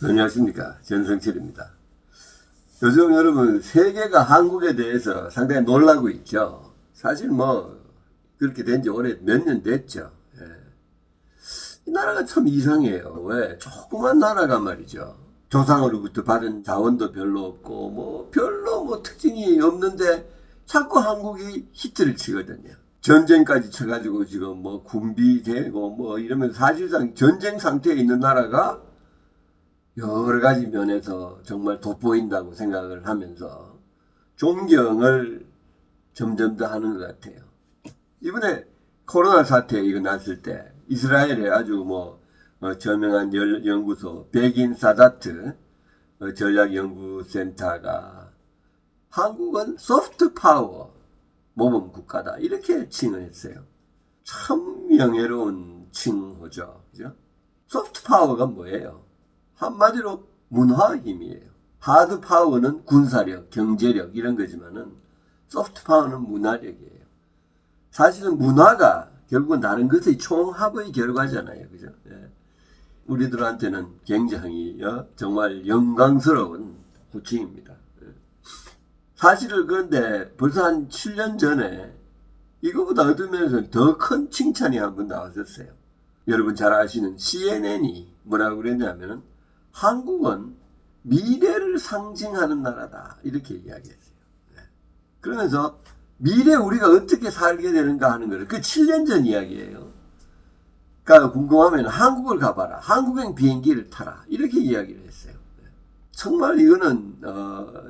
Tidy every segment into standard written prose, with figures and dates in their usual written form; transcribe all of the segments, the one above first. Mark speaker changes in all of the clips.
Speaker 1: 안녕하십니까, 전성철입니다. 요즘 여러분 세계가 한국에 대해서 상당히 놀라고 있죠. 사실 그렇게 된 지 오래 몇 년 됐죠. 예. 이 나라가 참 이상해요. 왜? 조그만 나라가 말이죠. 조상으로부터 받은 자원도 별로 없고 별로 특징이 없는데 자꾸 한국이 히트를 치거든요. 전쟁까지 쳐가지고 지금 군비되고 이러면서 사실상 전쟁 상태에 있는 나라가 여러 가지 면에서 정말 돋보인다고 생각을 하면서 존경을 점점 더 하는 것 같아요. 이번에 코로나 사태 이거 났을 때 이스라엘에 아주 저명한 연구소 베긴 사다트 전략연구센터가 한국은 소프트 파워 모범 국가다 이렇게 칭언했어요. 참 명예로운 칭호죠. 그죠? 소프트 파워가 뭐예요? 한마디로 문화 힘이에요. 하드 파워는 군사력, 경제력 이런 거지만은 소프트 파워는 문화력이에요. 사실은 문화가 결국은 다른 것의 총합의 결과잖아요. 그죠? 예. 우리들한테는 굉장히 정말 영광스러운 호칭입니다. 예. 사실은 그런데 벌써 한 7년 전에 이거보다 어떤 면에서 더 큰 칭찬이 한 번 나왔었어요. 여러분 잘 아시는 CNN이 뭐라고 그랬냐면은 한국은 미래를 상징하는 나라다 이렇게 이야기했어요. 네. 그러면서 미래 우리가 어떻게 살게 되는가 하는 거를 그 7년 전 이야기예요. 그러니까 궁금하면 한국을 가봐라. 한국행 비행기를 타라. 이렇게 이야기를 했어요. 네. 정말 이거는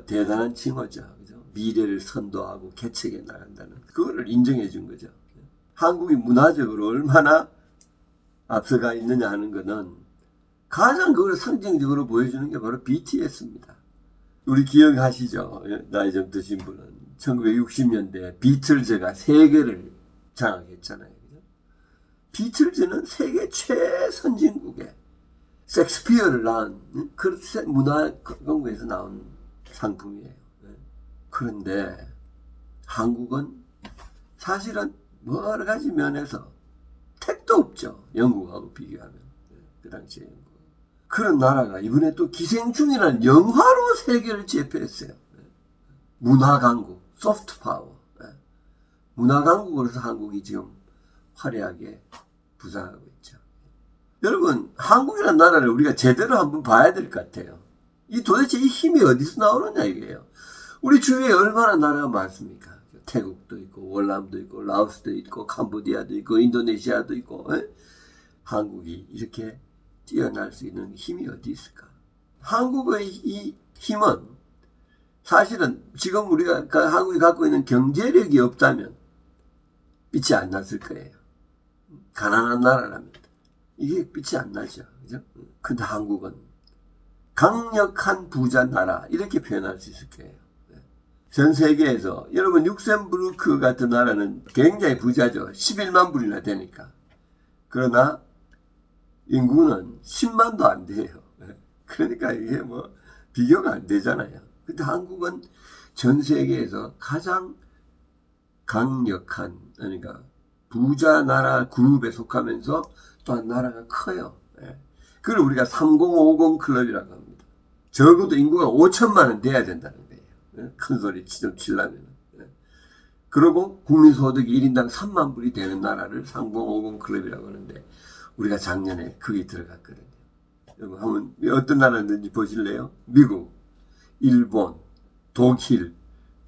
Speaker 1: 대단한 칭호죠. 그죠? 미래를 선도하고 개척해 나간다는 그거를 인정해 준 거죠. 한국이 문화적으로 얼마나 앞서가 있느냐 하는 거는 가장 그걸 상징적으로 보여주는 게 바로 BTS입니다. 우리 기억하시죠? 나이 좀 드신 분은 1960년대 비틀즈가 세계를 장악했잖아요. 비틀즈는 세계 최선진국에 섹스피어를 낳은 그 문화 연구에서 나온 상품이에요. 그런데 한국은 사실은 여러 가지 면에서 택도 없죠. 영국하고 비교하면. 그 당시에 그런 나라가 이번에 또 기생충이라는 영화로 세계를 제패했어요. 문화 강국, 소프트 파워. 문화 강국으로서 한국이 지금 화려하게 부상하고 있죠. 여러분, 한국이라는 나라를 우리가 제대로 한번 봐야 될 것 같아요. 도대체 이 힘이 어디서 나오느냐 이게요. 우리 주위에 얼마나 나라가 많습니까? 태국도 있고, 월남도 있고, 라오스도 있고, 캄보디아도 있고, 인도네시아도 있고. 한국이 이렇게 뛰어날 수 있는 힘이 어디 있을까? 한국의 이 힘은 사실은 지금 우리가 한국이 갖고 있는 경제력이 없다면 빛이 안 났을 거예요. 가난한 나라라면 이게 빛이 안 나죠. 그죠? 근데 한국은 강력한 부자 나라 이렇게 표현할 수 있을 거예요. 전 세계에서 여러분 룩셈부르크 같은 나라는 굉장히 부자죠. 11만 불이나 되니까. 그러나 인구는 10만도 안 돼요. 그러니까 이게 비교가 안 되잖아요. 근데 한국은 전 세계에서 가장 강력한, 그러니까 부자 나라 그룹에 속하면서 또한 나라가 커요. 그걸 우리가 3050 클럽이라고 합니다. 적어도 인구가 5천만은 돼야 된다는 거예요. 큰 소리 좀 치려면. 그리고 국민소득이 1인당 3만 불이 되는 나라를 3050 클럽이라고 하는데 우리가 작년에 거기 들어갔거든요. 여러분 한번 어떤 나라인지 보실래요? 미국, 일본, 독일,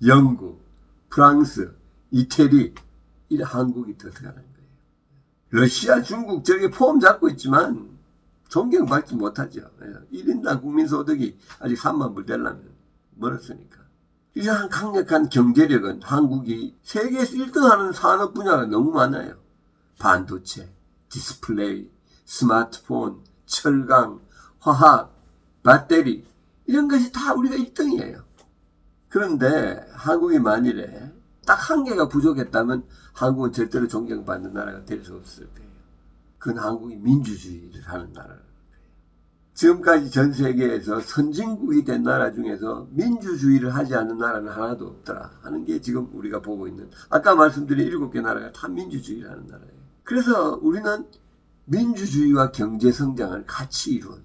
Speaker 1: 영국, 프랑스, 이태리, 이 한국이 들어가는 거예요. 러시아, 중국 저게 폼 잡고 있지만 존경받지 못하죠. 1인당 국민소득이 아직 3만 불 되려면 멀었으니까. 이러한 강력한 경제력은 한국이 세계에서 1등하는 산업 분야가 너무 많아요. 반도체, 디스플레이, 스마트폰, 철강, 화학, 배터리 이런 것이 다 우리가 1등이에요. 그런데 한국이 만일에 딱 한 개가 부족했다면 한국은 절대로 존경받는 나라가 될 수 없을 거예요. 그건 한국이 민주주의를 하는 나라예요. 지금까지 전 세계에서 선진국이 된 나라 중에서 민주주의를 하지 않는 나라는 하나도 없더라 하는 게 지금 우리가 보고 있는 아까 말씀드린 7개 나라가 다 민주주의를 하는 나라예요. 그래서 우리는 민주주의와 경제성장을 같이 이룬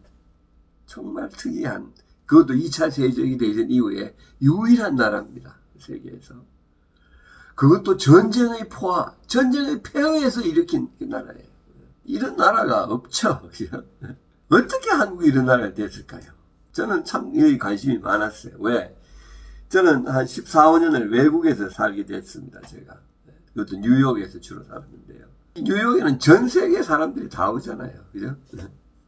Speaker 1: 정말 특이한, 그것도 2차 세계대전 이후에 유일한 나라입니다. 세계에서. 그것도 전쟁의 폐허에서 일으킨 그 나라예요. 이런 나라가 없죠. 어떻게 한국이 이런 나라가 됐을까요? 저는 참 여기 관심이 많았어요. 왜? 저는 한 14, 15년을 외국에서 살게 됐습니다. 제가. 그것도 뉴욕에서 주로 살았는데요. 뉴욕에는 전 세계 사람들이 다 오잖아요. 그죠?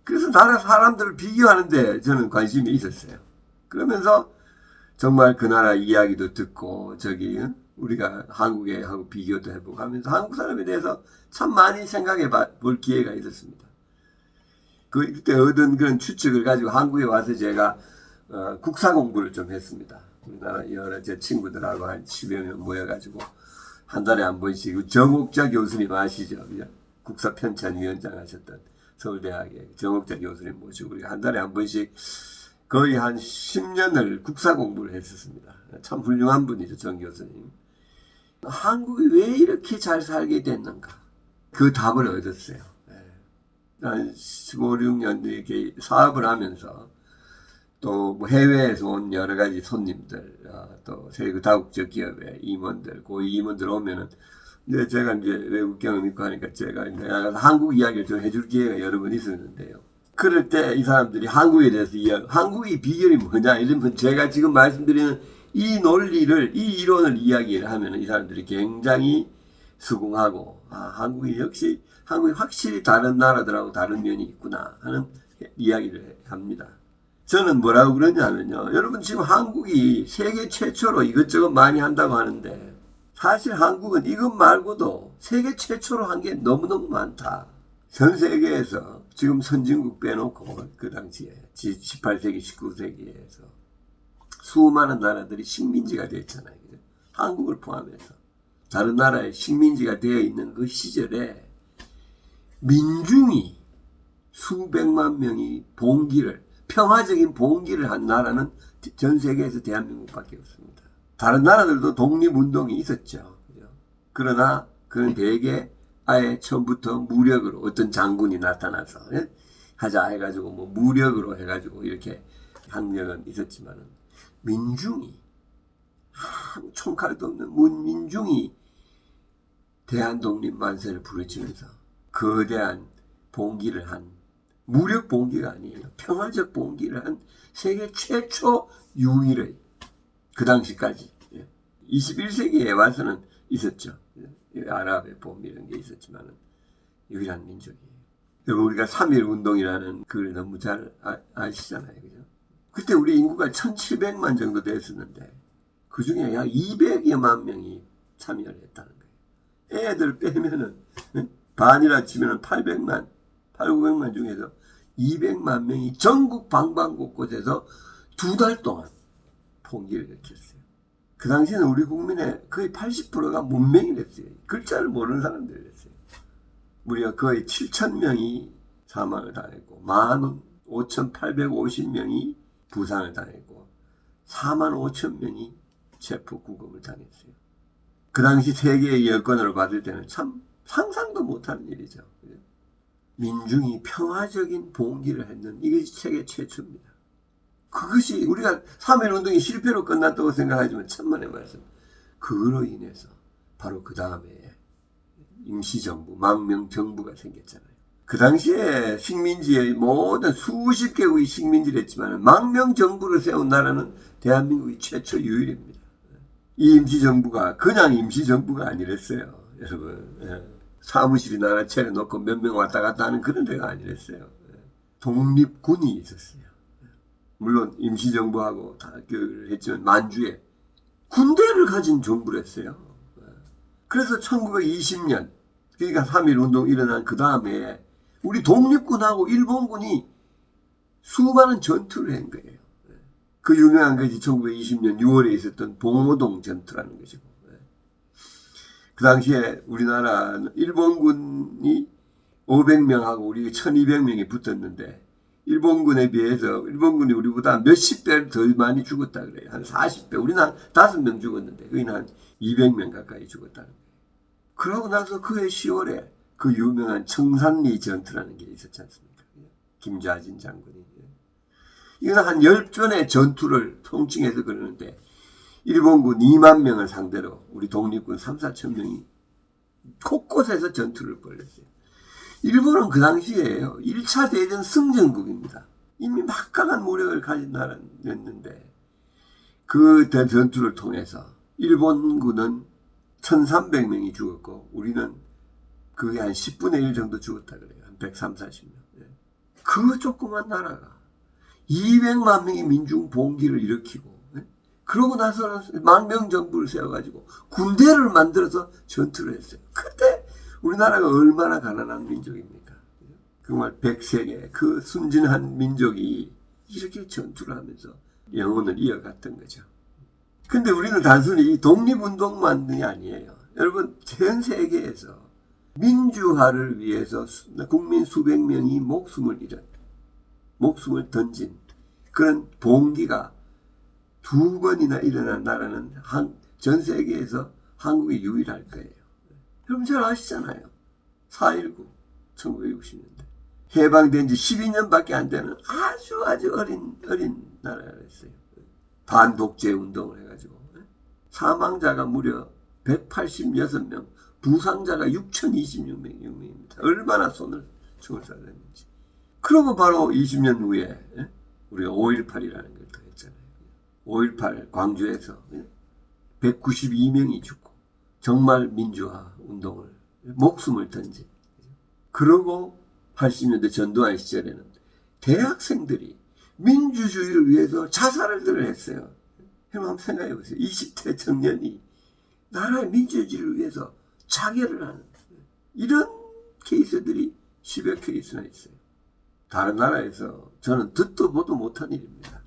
Speaker 1: 그래서 나라 사람들을 비교하는데 저는 관심이 있었어요. 그러면서 정말 그 나라 이야기도 듣고 우리가 한국하고 비교도 해보고 하면서 한국 사람에 대해서 참 많이 생각해 볼 기회가 있었습니다. 그때 얻은 그런 추측을 가지고 한국에 와서 제가 국사 공부를 좀 했습니다. 우리나라 여러 제 친구들하고 한 10여 명 모여가지고 한 달에 한 번씩 정옥자 교수님 아시죠? 국사 편찬위원장 하셨던 서울대학의 정옥자 교수님 모시고 우리가 한 달에 한 번씩 거의 한 10년을 국사 공부를 했었습니다. 참 훌륭한 분이죠, 정 교수님. 한국이 왜 이렇게 잘 살게 됐는가? 그 답을 얻었어요. 한 15, 16년 이렇게 사업을 하면서 또 뭐 해외에서 온 여러 가지 손님들, 또 세계 다국적 기업의 임원들, 고위 임원들 오면은 이제 제가 이제 외국 경험 있고 하니까 제가 이제 한국 이야기를 좀 해줄 기회가 여러 번 있었는데요. 그럴 때 이 사람들이 한국에 대해서 한국의 비결이 뭐냐 이러면 제가 지금 말씀드리는 이 논리를, 이 이론을 이야기를 하면 이 사람들이 굉장히 수긍하고, 한국이 확실히 다른 나라들하고 다른 면이 있구나 하는 이야기를 합니다. 저는 뭐라고 그러냐면요. 여러분 지금 한국이 세계 최초로 이것저것 많이 한다고 하는데 사실 한국은 이것 말고도 세계 최초로 한 게 너무너무 많다. 전 세계에서 지금 선진국 빼놓고 그 당시에 18세기, 19세기에서 수많은 나라들이 식민지가 됐잖아요. 한국을 포함해서. 다른 나라의 식민지가 되어 있는 그 시절에 민중이 수백만 명이 평화적인 봉기를 한 나라는 전 세계에서 대한민국밖에 없습니다. 다른 나라들도 독립운동이 있었죠. 그러나 그는 대개 아예 처음부터 무력으로 어떤 장군이 나타나서 하자 해가지고 뭐 무력으로 해가지고 이렇게 항력은 있었지만은 민중이 총칼도 없는 민중이 대한독립 만세를 부르치면서 거대한 봉기를 한 무력 봉기가 아니에요. 평화적 봉기를 한 세계 최초 유일의 그 당시까지 21세기에 와서는 있었죠. 아랍의 봄 이런 게 있었지만은 유일한 민족이에요. 여러분 우리가 3.1 운동이라는 글 너무 잘 아시잖아요. 그죠? 그때 우리 인구가 1700만 정도 됐었는데 그 중에 약 200여만 명이 참여를 했다는 거예요. 애들 빼면은 반이라 치면은 800만 900만 중에서 200만 명이 전국 방방곳곳에서 2달 동안 봉기를 일으켰어요. 그 당시에는 우리 국민의 거의 80%가 문맹이 됐어요. 글자를 모르는 사람들이 됐어요. 우리가 거의 7,000명이 사망을 당했고 15,850명이 부상을 당했고 45,000명이 체포 구금을 당했어요. 그 당시 세계의 여건으로 봤을 때는 참 상상도 못하는 일이죠. 민중이 평화적인 봉기를 했는 이게 세계 최초입니다. 그것이 우리가 3.1 운동이 실패로 끝났다고 생각하지만 천만의 말씀. 그거로 인해서 바로 그 다음에 임시정부, 망명정부가 생겼잖아요. 그 당시에 식민지의 모든 수십 개국이 식민지를 했지만 망명정부를 세운 나라는 대한민국이 최초 유일입니다. 이 임시정부가 그냥 임시정부가 아니랬어요. 여러분. 사무실이 나라 차려놓고 몇 명 왔다 갔다 하는 그런 데가 아니랬어요. 독립군이 있었어요. 물론 임시정부하고 타결을 했지만 만주에 군대를 가진 정부를 했어요. 그래서 1920년 그러니까 3.1 운동 일어난 그 다음에 우리 독립군하고 일본군이 수많은 전투를 한 거예요. 그 유명한 것이 1920년 6월에 있었던 봉오동 전투라는 것이고 그 당시에 우리나라는 일본군이 500명하고 우리 1200명이 붙었는데 일본군에 비해서 일본군이 우리보다 몇십 배를 더 많이 죽었다 그래요. 한 40배. 우리는 한 5명 죽었는데 거기는 한 200명 가까이 죽었다는 거예요. 그러고 나서 그해 10월에 그 유명한 청산리 전투라는 게 있었지 않습니까? 김좌진 장군이. 이건 한 10전의 전투를 통칭해서 그러는데 일본군 2만 명을 상대로 우리 독립군 3, 4천 명이 곳곳에서 전투를 벌였어요. 일본은 그 당시에요. 1차 대전 승전국입니다. 이미 막강한 무력을 가진 나라였는데 그 전투를 통해서 일본군은 1300명이 죽었고 우리는 그게 한 10분의 1 정도 죽었다 그래요. 한 130, 40명. 그 조그만 나라가 200만 명의 민중 봉기를 일으키고 그러고 나서는 망명정부를 세워가지고 군대를 만들어서 전투를 했어요. 그때 우리나라가 얼마나 가난한 민족입니까? 정말 100세계 그 순진한 민족이 이렇게 전투를 하면서 영혼을 이어갔던 거죠. 근데 우리는 단순히 이 독립운동만이 아니에요. 여러분 전 세계에서 민주화를 위해서 국민 수백 명이 목숨을 던진 그런 봉기가 2번이나 일어난 나라는 전 세계에서 한국이 유일할 거예요. 여러분 잘 아시잖아요. 4.19 1960년대 해방된 지 12년밖에 안 되는 아주 어린 나라였어요. 반독재 운동을 해가지고 사망자가 무려 186명, 부상자가 6,026명입니다. 얼마나 총을 쐈는지. 그러고 바로 20년 후에 우리가 5.18이라는 걸 더 했잖아요. 5.18 광주에서 192명이 죽고 정말 민주화 운동을 목숨을 던진. 그러고 80년대 전두환 시절에는 대학생들이 민주주의를 위해서 자살을 했어요. 여러분 한번 생각해 보세요. 20대 청년이 나라의 민주주의를 위해서 자결을 하는 이런 케이스들이 10여 케이스나 있어요. 다른 나라에서 저는 듣도 보도 못한 일입니다.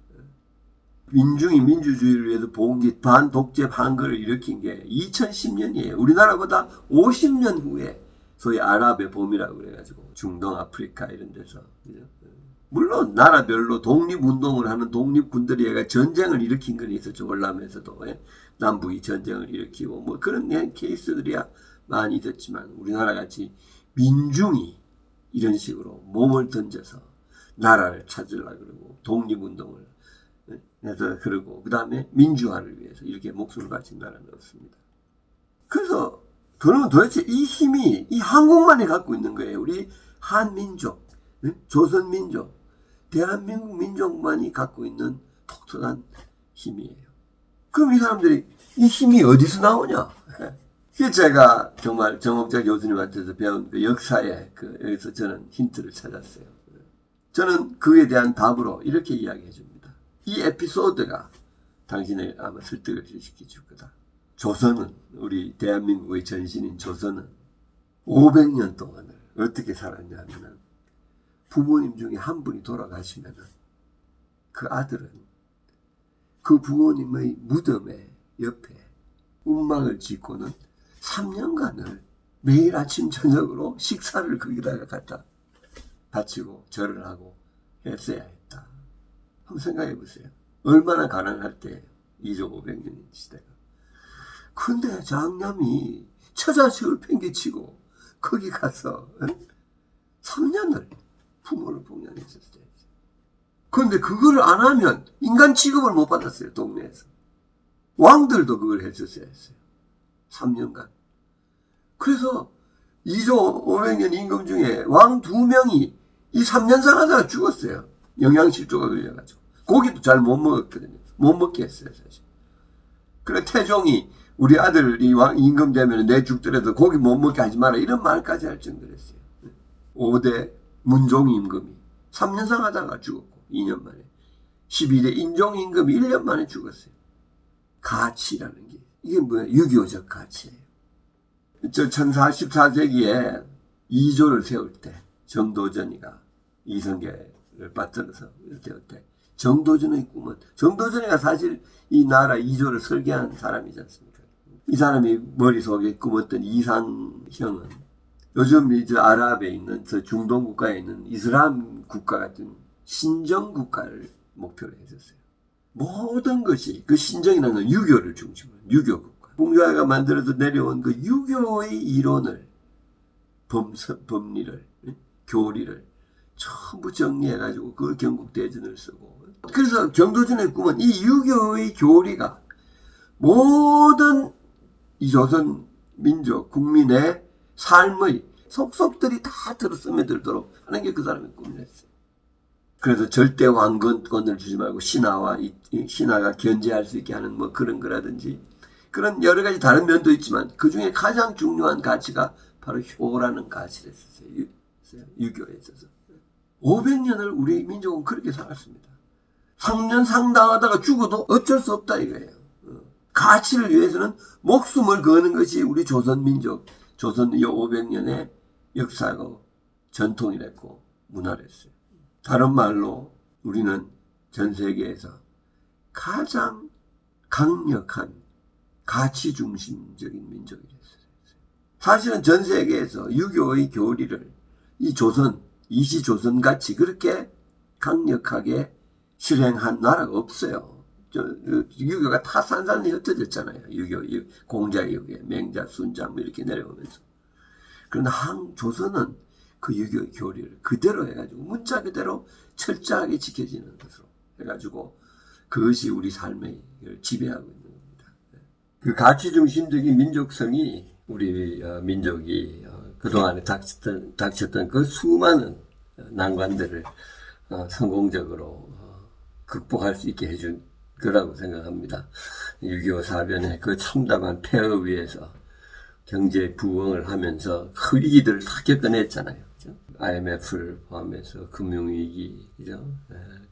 Speaker 1: 민중이 민주주의를 위해서 봉기 반독재 반거를 일으킨 게 2010년이에요. 우리나라보다 50년 후에 소위 아랍의 봄이라고 그래가지고 중동 아프리카 이런 데서 물론 나라별로 독립운동을 하는 독립군들이 전쟁을 일으킨 건 있었죠. 월남에서도 남북이 전쟁을 일으키고 뭐 그런 케이스들이야 많이 있었지만 우리나라 같이 민중이 이런 식으로 몸을 던져서 나라를 찾으려고 그러고 독립운동을 해서 그러고 그 다음에 민주화를 위해서 이렇게 목숨을 바친 나라는 없습니다. 그래서 그러면 도대체 이 힘이 이 한국만이 갖고 있는 거예요. 우리 한민족, 조선민족, 대한민국 민족만이 갖고 있는 독특한 힘이에요. 그럼 이 사람들이 이 힘이 어디서 나오냐? 그게 제가 정말 정옥자 교수님한테서 배운 그 역사에 여기서 저는 힌트를 찾았어요. 저는 그에 대한 답으로 이렇게 이야기해 줍니다. 이 에피소드가 당신을 아마 설득을 시켜줄 거다. 조선은 우리 대한민국의 전신인 조선은 500년 동안을 어떻게 살았냐면은 부모님 중에 한 분이 돌아가시면은 그 아들은 그 부모님의 무덤에 옆에 운막을 짓고는 3년간을 매일 아침 저녁으로 식사를 거기다가 갖다 바치고 절을 하고 했어야 했다. 한번 생각해 보세요. 얼마나 가난할 때 2조 500년 시대가. 근데 장남이 처자식을 팽개치고 거기 가서 3년을 부모를 봉양했었어요. 그런데 그거를 안 하면 인간 취급을 못 받았어요. 동네에서. 왕들도 그걸 했었어야 했어요. 3년간. 그래서 2조 500년 임금 중에 왕 2명이 이 3년 상하다가 죽었어요. 영양실조가 걸려가지고. 고기도 잘 못 먹었거든요. 못 먹게 했어요, 사실. 그래 태종이 우리 아들이 임금 되면 내 죽더라도 고기 못 먹게 하지 마라. 이런 말까지 할 정도로 했어요. 5대 문종 임금이 3년 상하다가 죽었고 2년 만에. 12대 인종 임금이 1년 만에 죽었어요. 가치라는 게. 이게 뭐야? 유교적 가치예요. 14세기에 2조를 세울 때 정도전이가 이성계를 받들어서 세울 때 정도전의 꿈은 정도전이가 사실 이 나라 2조를 설계한 사람이지 않습니까? 이 사람이 머릿속에 꾸몄던 이상형은 요즘 이제 아랍에 있는 저 중동 국가에 있는 이슬람 국가 같은 신정 국가를 목표로 했었어요. 모든 것이 그 신정이라는 건 유교를 중심으로 유교 국가. 공자가 만들어서 내려온 그 유교의 이론을 법리를 교리를 전부 정리해가지고 그걸 경국대전을 쓰고. 그래서 경도전의 꿈은 이 유교의 교리가 모든 이 조선 민족 국민의 삶의 속속들이 다 스며들도록 하는 게 그 사람의 꿈이었어요. 그래서 절대 왕권을 주지 말고 신하와 신하가 견제할 수 있게 하는 뭐 그런 거라든지 그런 여러 가지 다른 면도 있지만 그 중에 가장 중요한 가치가 바로 효라는 가치를 썼어요. 유교에 있어서. 500년을 우리 민족은 그렇게 살았습니다. 상년상당하다가 죽어도 어쩔 수 없다 이거예요. 가치를 위해서는 목숨을 거는 것이 우리 조선 민족, 조선 500년의 역사고 전통이랬고 문화랬어요. 다른 말로 우리는 전 세계에서 가장 강력한 가치 중심적인 민족이 됐어요. 사실은 전 세계에서 유교의 교리를 이 조선, 이시조선같이 그렇게 강력하게 실행한 나라가 없어요. 유교가 다 산산이 흩어졌잖아요. 공자유교, 맹자, 순자 뭐 이렇게 내려오면서. 그러나 조선은 그 유교 교리를 그대로 해가지고 문자 그대로 철저하게 지켜지는 것으로 해가지고 그것이 우리 삶을 지배하고 있는 겁니다. 그 가치 중심적인 민족성이 우리 민족이 그동안에 닥쳤던 그 수많은 난관들을 성공적으로 극복할 수 있게 해준 거라고 생각합니다. 6.25 사변의 그 참담한 폐허 위에서 경제 부흥을 하면서 그 위기들을 다 겪어냈잖아요. 그죠? IMF를 포함해서 금융위기, 그죠?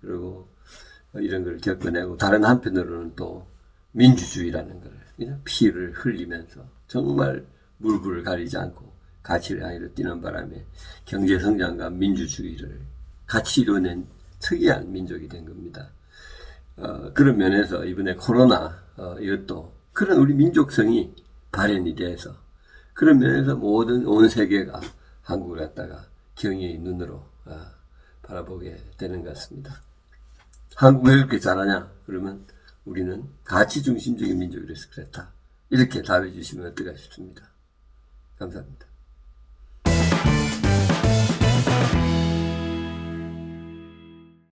Speaker 1: 그리고 이런 걸 겪어내고 다른 한편으로는 또 민주주의라는 걸 그죠? 피를 흘리면서 정말 물불을 가리지 않고 가치를 향해서 뛰는 바람에 경제성장과 민주주의를 같이 이뤄낸 특이한 민족이 된 겁니다. 그런 면에서 이번에 코로나 이것도 그런 우리 민족성이 발현이 돼서 그런 면에서 온 세계가 한국을 갖다가 경의의 눈으로 바라보게 되는 것 같습니다. 한국 왜 이렇게 잘하냐? 그러면 우리는 가치 중심적인 민족이라서 그렇다. 이렇게 답해 주시면 어떨까 싶습니다. 감사합니다.